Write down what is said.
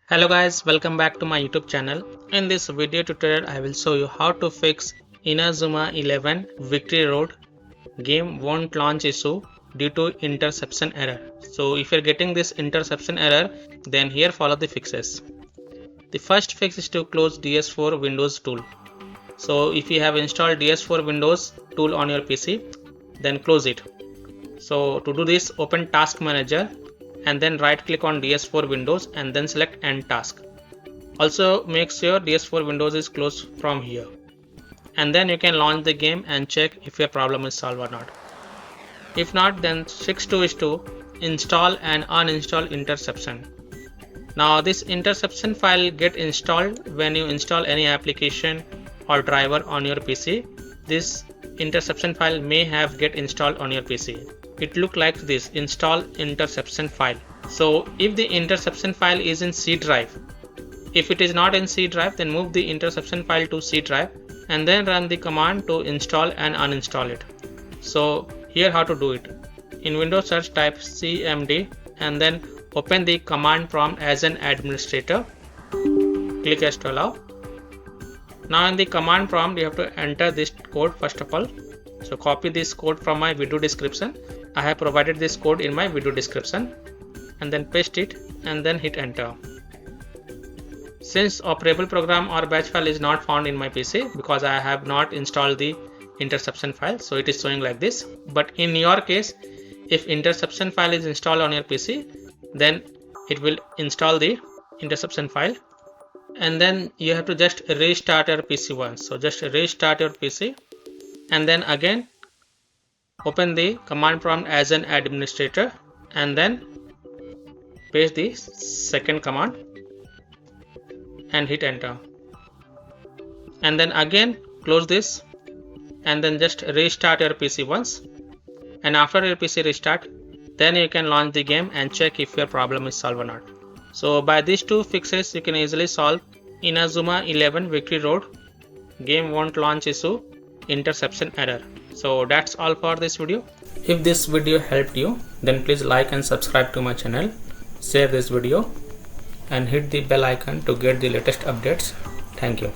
Hello guys, welcome back to my YouTube channel. In this video tutorial I will show you how to fix INAZUMA 11 Victory Road game won't launch issue due to interception error. So if you're getting this interception error, then here follow the fixes. The first fix is to close DS4 Windows tool. So if you have installed DS4 Windows tool on your PC, then close it. So to do this, open Task Manager and then right click on DS4 Windows and then select End Task. Also make sure DS4 Windows is closed from here. And then you can launch the game and check if your problem is solved or not. If not, then fix 2 is to install and uninstall interception. Now this interception file get installed when you install any application or driver on your PC. This interception file may have get installed on your PC. It look like this, install interception file. So if the interception file is in C drive, if it is not in C drive, then move the interception file to C drive and then run the command to install and uninstall it. So here how to do it. In Windows search type CMD and then open the command prompt as an administrator. Click yes to allow. Now in the command prompt you have to enter this code first of all. So copy this code from my video description. I have provided this code in my video description and then paste it and then hit enter. Since operable program or batch file is not found in my PC because I have not installed the interception file, so it is showing like this. But in your case, if interception file is installed on your PC, then it will install the interception file and then you have to just restart your PC once. So just restart your PC and then again open the command prompt as an administrator and then paste the second command and hit enter. And then again close this and then just restart your PC once. And after your PC restart, then you can launch the game and check if your problem is solved or not. So by these two fixes, you can easily solve INAZUMA 11 Victory Road game won't launch issue interception error. So that's all for this video. If this video helped you, then please like and subscribe to my channel, share this video and hit the bell icon to get the latest updates. Thank you.